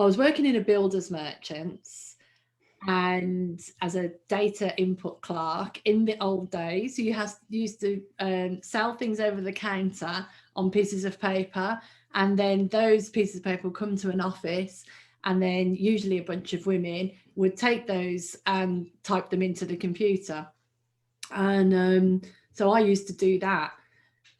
I was working in a builder's merchants and as a data input clerk in the old days. You used to sell things over the counter on pieces of paper, and then those pieces of paper would come to an office, and then usually a bunch of women would take those and type them into the computer. And so I used to do that.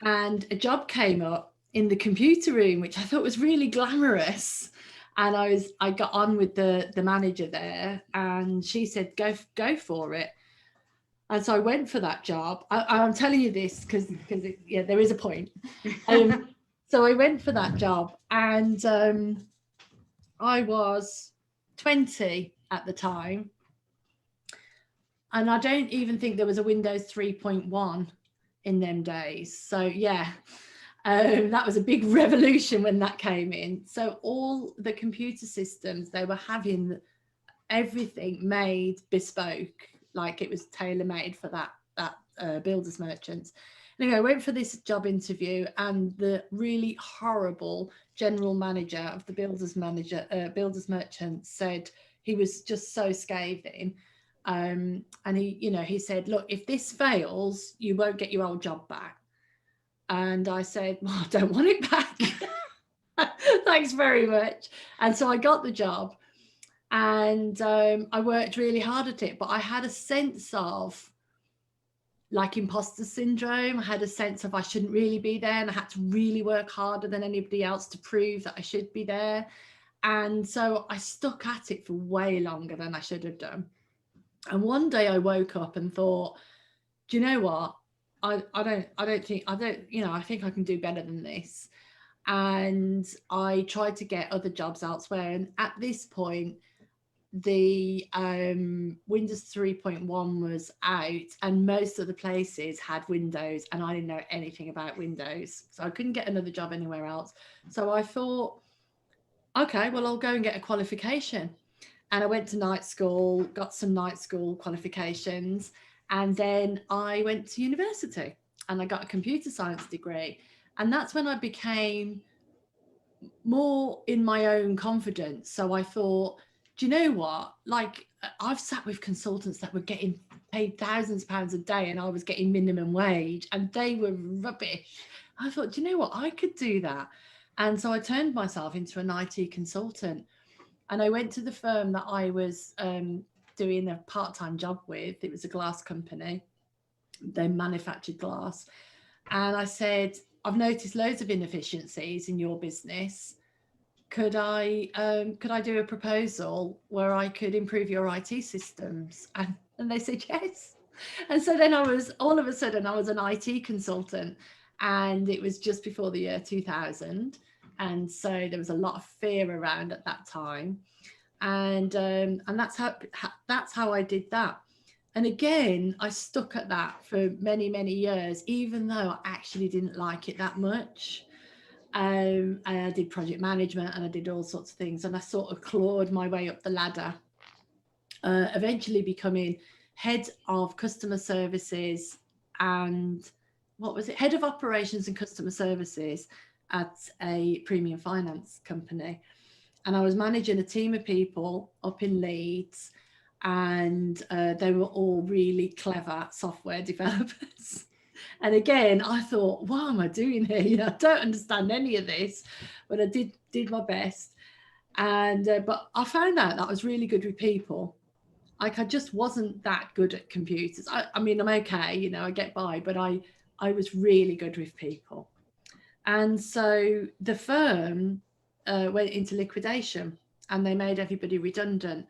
And a job came up in the computer room, which I thought was really glamorous. And I got on with the manager there, and she said, go for it. And so I went for that job. I'm telling you this because yeah, there is a point. So I went for that job, and I was 20 at the time, and I don't even think there was a Windows 3.1 in them days. So yeah, that was a big revolution when that came in. So all the computer systems, they were having everything made bespoke, like it was tailor-made for that builders merchants. Anyway, I went for this job interview, and the really horrible general manager of the builders merchant said he was just so scathing. And he said, look, if this fails, you won't get your old job back. And I said, well, I don't want it back. Thanks very much. And so I got the job, and I worked really hard at it, but I had a sense of like imposter syndrome. I had a sense of I shouldn't really be there, and I had to really work harder than anybody else to prove that I should be there. And so I stuck at it for way longer than I should have done. And one day I woke up and thought, do you know what? I think I can do better than this. And I tried to get other jobs elsewhere. And at this point, the Windows 3.1 was out, and most of the places had Windows, and I didn't know anything about Windows. So I couldn't get another job anywhere else. So I thought, okay, well, I'll go and get a qualification. And I went to night school, got some night school qualifications, and then I went to university and I got a computer science degree. And that's when I became more in my own confidence. So I thought, do you know what? Like, I've sat with consultants that were getting paid thousands of pounds a day, and I was getting minimum wage, and they were rubbish. I thought, do you know what? I could do that. And so I turned myself into an IT consultant. And I went to the firm that I was doing a part-time job with. It was a glass company. They manufactured glass. And I said, I've noticed loads of inefficiencies in your business. Could I do a proposal where I could improve your IT systems? And they said yes. And so then all of a sudden I was an IT consultant, and it was just before the year 2000. And so there was a lot of fear around at that time. And that's how I did that. And again, I stuck at that for many, many years, even though I actually didn't like it that much. And I did project management, and I did all sorts of things, and I sort of clawed my way up the ladder, eventually becoming head of customer services and head of operations and customer services at a premium finance company. And I was managing a team of people up in Leeds, and they were all really clever software developers. And again, I thought, what am I doing here? I don't understand any of this, but I did my best. And but I found out that I was really good with people. Like, I just wasn't that good at computers. I mean, I'm okay, I get by, but I was really good with people. And so the firm went into liquidation, and they made everybody redundant.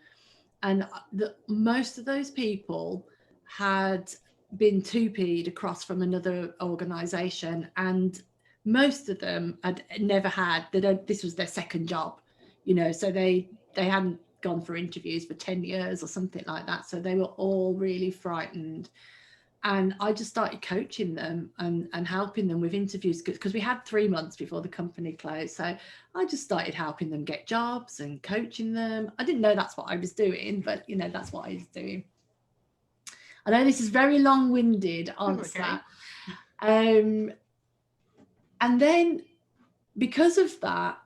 And most of those people had been 2P'd across from another organisation, and most of them had never had. This was their second job, so they hadn't gone for interviews for 10 years or something like that. So they were all really frightened. And I just started coaching them and helping them with interviews, because we had 3 months before the company closed. So I just started helping them get jobs and coaching them. I didn't know that's what I was doing, but that's what I was doing. I know this is very long-winded answer. Okay. And then because of that,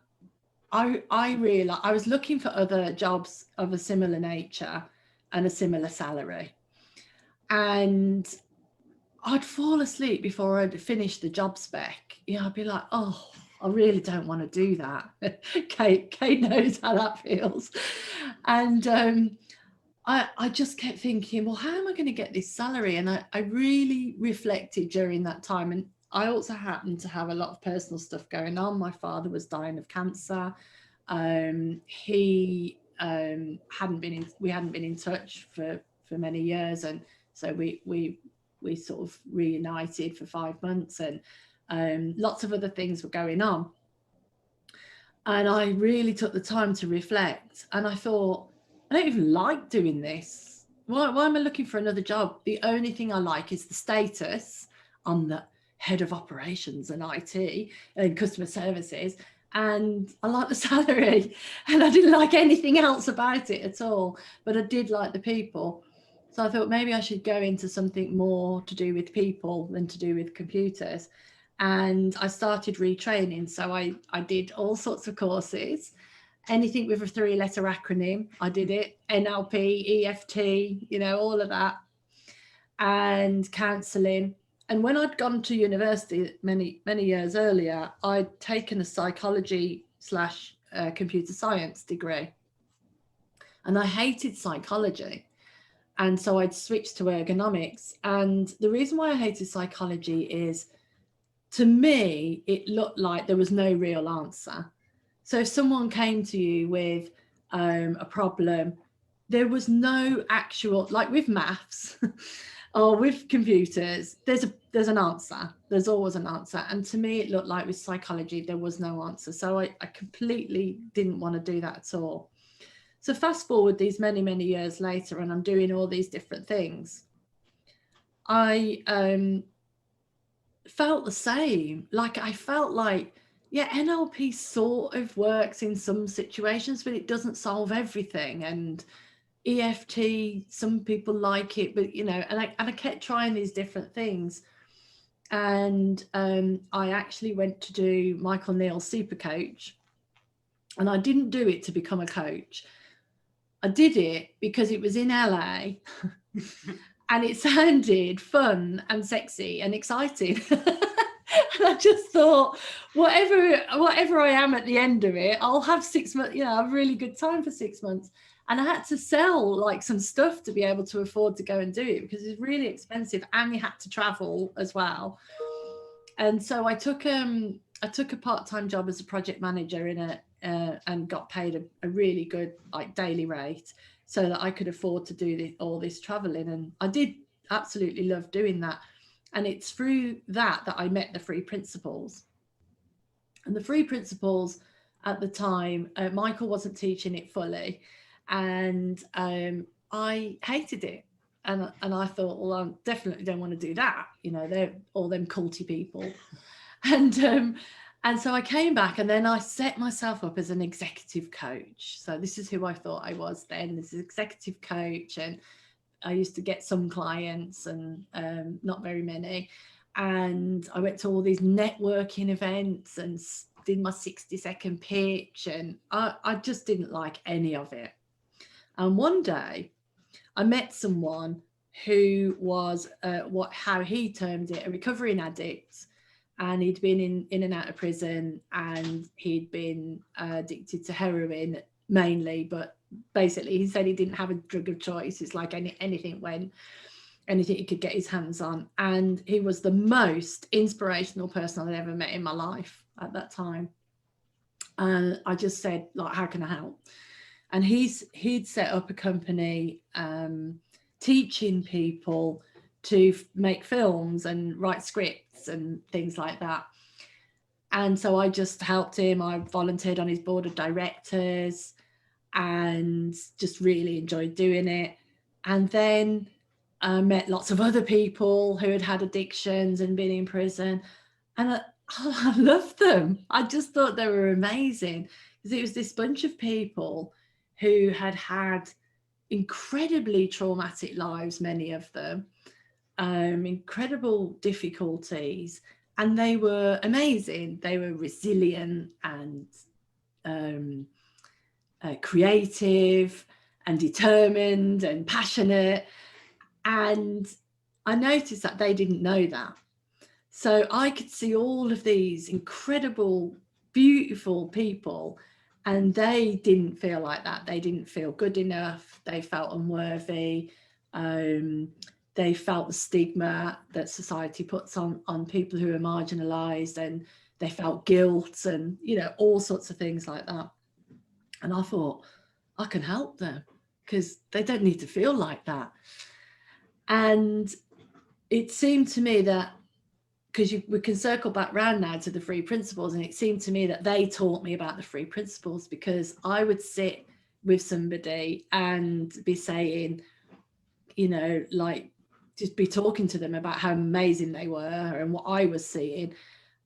I realized I was looking for other jobs of a similar nature and a similar salary. And I'd fall asleep before I'd finish the job spec. I'd be like, oh, I really don't want to do that. Kate knows how that feels. And I just kept thinking, well, how am I going to get this salary? And I really reflected during that time. And I also happened to have a lot of personal stuff going on. My father was dying of cancer. He we hadn't been in touch for many years, and so we sort of reunited for 5 months, and lots of other things were going on. And I really took the time to reflect, and I thought, I don't even like doing this. Why am I looking for another job? The only thing I like is the status. I'm the head of operations and IT and customer services, and I like the salary, and I didn't like anything else about it at all, but I did like the people. So I thought maybe I should go into something more to do with people than to do with computers. And I started retraining. So I did all sorts of courses, anything with a 3-letter acronym. I did it, NLP, EFT, all of that, and counselling. And when I'd gone to university many years earlier, I'd taken a psychology slash computer science degree, and I hated psychology. And so I'd switched to ergonomics. And the reason why I hated psychology is, to me, it looked like there was no real answer. So if someone came to you with a problem, there was no actual, like with maths or with computers, there's an answer. There's always an answer. And to me, it looked like with psychology, there was no answer. So I completely didn't want to do that at all. So fast forward these many years later, and I'm doing all these different things. I felt the same. Like I felt like, yeah, NLP sort of works in some situations, but it doesn't solve everything. And EFT, some people like it, but and I kept trying these different things. And I actually went to do Michael Neal's Super Coach, and I didn't do it to become a coach. I did it because it was in LA and it sounded fun and sexy and exciting. And I just thought, whatever I am at the end of it, I'll have 6 months, a really good time for 6 months. And I had to sell like some stuff to be able to afford to go and do it, because it's really expensive, and you had to travel as well. And so I took a part-time job as a project manager and got paid a really good like daily rate, so that I could afford to do all this traveling. And I did absolutely love doing that. And it's through that I met the Free Principles. And the Free Principles at the time, Michael wasn't teaching it fully, and I hated it. And I thought, well, I definitely don't want to do that. They're all them culty people. And so I came back, and then I set myself up as an executive coach. So this is who I thought I was then, this executive coach. And I used to get some clients, and not very many. And I went to all these networking events and did my 60-second pitch. And I just didn't like any of it. And one day I met someone who was how he termed it, a recovering addict. And he'd been in and out of prison, and he'd been addicted to heroin mainly, but basically he said he didn't have a drug of choice. It's like anything he could get his hands on. And he was the most inspirational person I'd ever met in my life at that time. And I just said, like, how can I help? And he'd set up a company teaching people to make films and write scripts and things like that. And so I just helped him. I volunteered on his board of directors and just really enjoyed doing it. And then I met lots of other people who had had addictions and been in prison. And I loved them. I just thought they were amazing, because it was this bunch of people who had had incredibly traumatic lives, many of them, incredible difficulties, and they were amazing. They were resilient and creative and determined and passionate. And I noticed that they didn't know that. So I could see all of these incredible, beautiful people, and they didn't feel like that. They didn't feel good enough. They felt unworthy. They felt the stigma that society puts on people who are marginalised, and they felt guilt and, all sorts of things like that. And I thought, I can help them because they don't need to feel like that. And it seemed to me that, because we can circle back round now to the 3 principles, and it seemed to me that they taught me about the 3 principles, because I would sit with somebody and be saying, like, just be talking to them about how amazing they were and what I was seeing,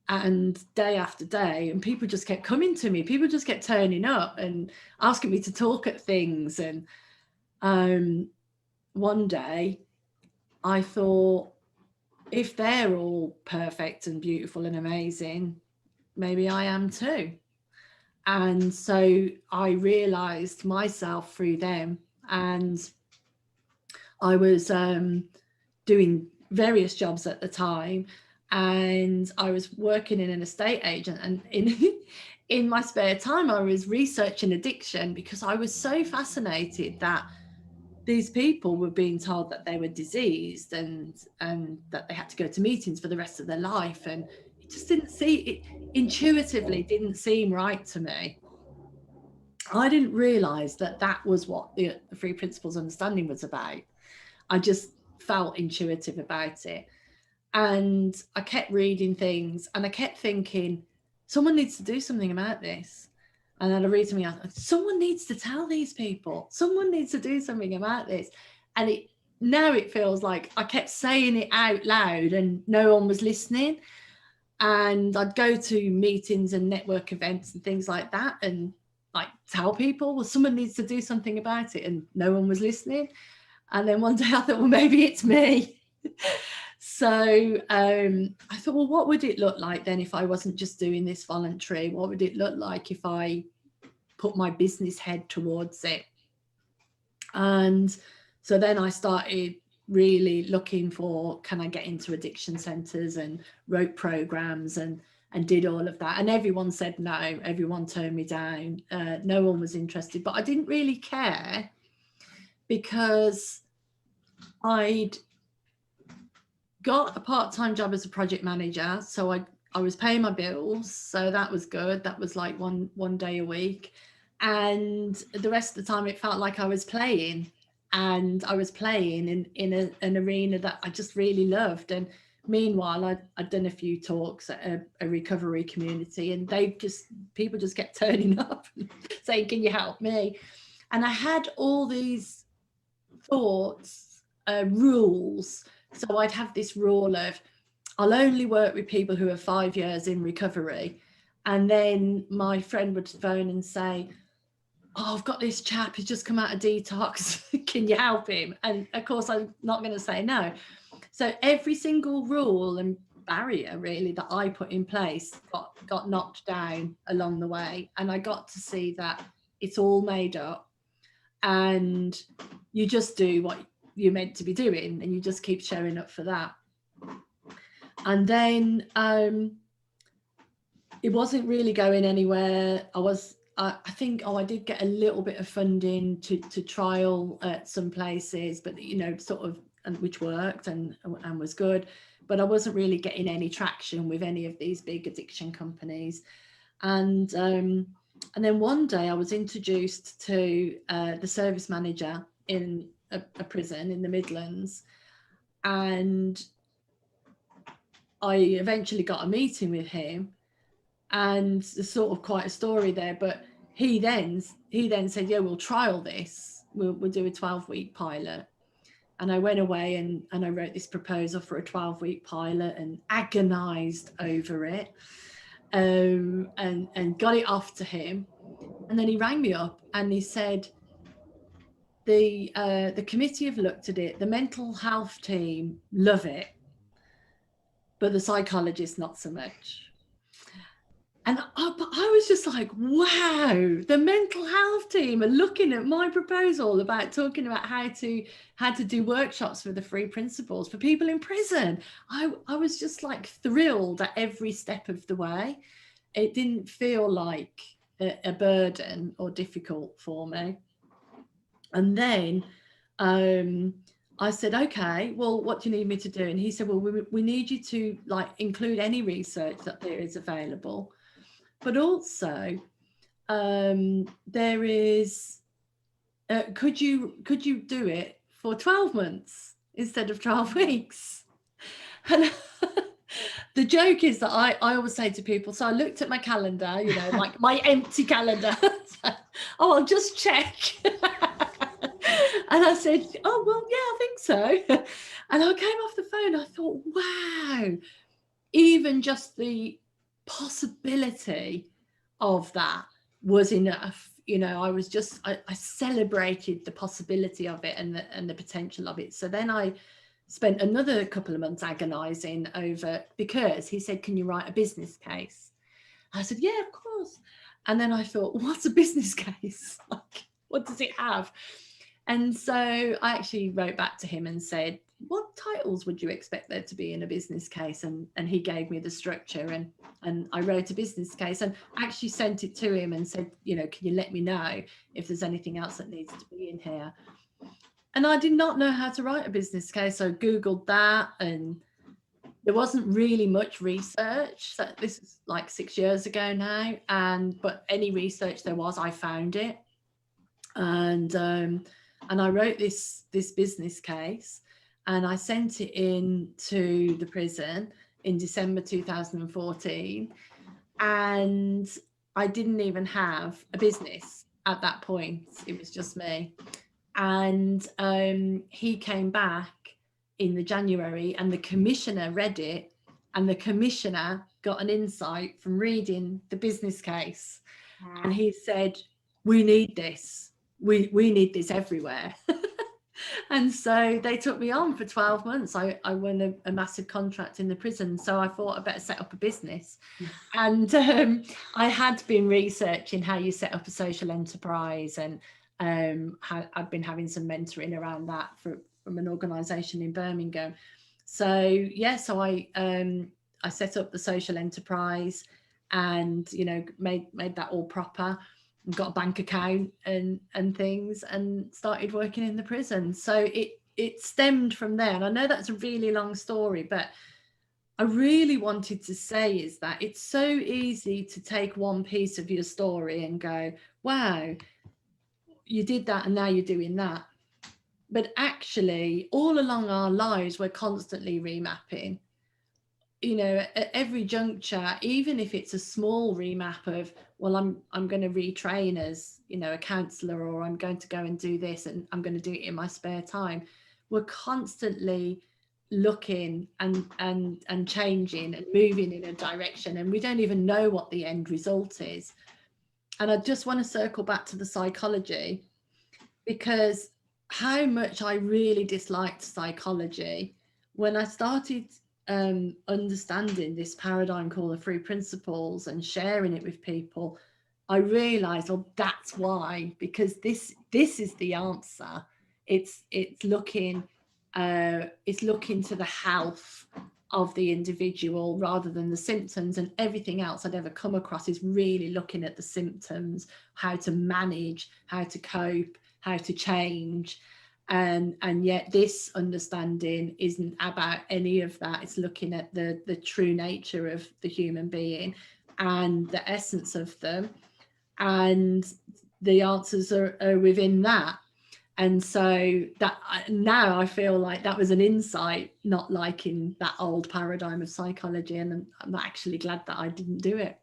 and day after day, and people just kept coming to me. People just kept turning up and asking me to talk at things. And one day I thought, if they're all perfect and beautiful and amazing, maybe I am too. And so I realized myself through them, and I was doing various jobs at the time, and I was working in an estate agent, and in my spare time I was researching addiction, because I was so fascinated that these people were being told that they were diseased, and that they had to go to meetings for the rest of their life, and it just intuitively didn't seem right to me. I didn't realize that that was what the 3 principles understanding was about. I just felt intuitive about it. And I kept reading things, and I kept thinking, someone needs to do something about this. And then I read something else, someone needs to tell these people, someone needs to do something about this. And now it feels like I kept saying it out loud and no one was listening. And I'd go to meetings and network events and things like that, and like tell people, well, someone needs to do something about it, and no one was listening. And then one day I thought, well, maybe it's me. So I thought, well, what would it look like then if I wasn't just doing this voluntary? What would it look like if I put my business head towards it? And so then I started really looking for, can I get into addiction centres, and wrote programs and did all of that. And everyone said no, everyone turned me down. No one was interested, but I didn't really care, because I'd got a part-time job as a project manager, so I was paying my bills, so that was good. That was like one day a week, and the rest of the time it felt like I was playing, and I was playing in an arena that I just really loved. And meanwhile, I'd done a few talks at a recovery community, and people just kept turning up and saying, can you help me? And I had all these thoughts, rules. So I'd have this rule of, I'll only work with people who are 5 years in recovery. And then my friend would phone and say, oh, I've got this chap who's just come out of detox. Can you help him? And of course, I'm not going to say no. So every single rule and barrier really that I put in place got knocked down along the way. And I got to see that it's all made up, and you just do what you're meant to be doing, and you just keep showing up for that. And then it wasn't really going anywhere. I think I did get a little bit of funding to trial at some places, but sort of, and which worked and was good, but I wasn't really getting any traction with any of these big addiction companies. And then one day I was introduced to the service manager in a prison in the Midlands, and I eventually got a meeting with him, and there's sort of quite a story there. But he then said, yeah, we'll trial this, we'll do a 12-week pilot. And I went away and I wrote this proposal for a 12-week pilot and agonized over it, and got it off to him. And then he rang me up and he said, the committee have looked at it, the mental health team love it, but the psychologists not so much. And I was just like, wow, the mental health team are looking at my proposal about talking about how to do workshops for the 3 principles for people in prison. I was just like thrilled at every step of the way. It didn't feel like a burden or difficult for me. And then I said, okay, well, what do you need me to do? And he said, well, we need you to like include any research that there is available. But also, there is, could you do it for 12 months instead of 12 weeks? And the joke is that I always say to people, so I looked at my calendar, you know, like my empty calendar. Oh, I'll just check. And I said, oh, well, yeah, I think so. And I came off the phone. I thought, wow, even just the possibility of that was enough. You know, I was just, I celebrated the possibility of it and the potential of it. So then I spent another couple of months agonizing over, because he said, can you write a business case? I said, yeah, of course. And then I thought, what's a business case? Like, what does it have? And so I actually wrote back to him and said, what titles would you expect there to be in a business case? And he gave me the structure, and I wrote a business case and actually sent it to him and said, you know, can you let me know if there's anything else that needs to be in here? And I did not know how to write a business case. So I Googled that, and there wasn't really much research. So this is like 6 years ago now. But any research there was, I found it. And I wrote this business case, and I sent it in to the prison in December 2014. And I didn't even have a business at that point. It was just me. And he came back in the January, and the commissioner read it, and the commissioner got an insight from reading the business case. And he said, we need this. We need this everywhere. And so they took me on for 12 months. I won a massive contract in the prison. So I thought I better set up a business. And I had been researching how you set up a social enterprise, and I've been having some mentoring around that from an organisation in Birmingham. So yeah, so I set up the social enterprise, and you know, made that all proper, and got a bank account and things, and started working in the prison. So it stemmed from there. And I know that's a really long story, but I really wanted to say is that it's so easy to take one piece of your story and go, wow, you did that and now you're doing that. But actually, all along our lives, we're constantly remapping. You know, at every juncture, even if it's a small remap of, well, I'm going to retrain as, you know, a counsellor, or I'm going to go and do this, and I'm going to do it in my spare time. We're constantly looking and changing and moving in a direction, and we don't even know what the end result is. And I just want to circle back to the psychology, because how much I really disliked psychology when I started understanding this paradigm called the 3 principles and sharing it with people. I realized, oh, that's why, because this is the answer. It's looking to the health of the individual rather than the symptoms, and everything else I'd ever come across is really looking at the symptoms, how to manage, how to cope, how to change. And yet this understanding isn't about any of that. It's looking at the true nature of the human being and the essence of them, and the answers are within that. And so that now I feel like that was an insight, not liking that old paradigm of psychology, and I'm actually glad that I didn't do it.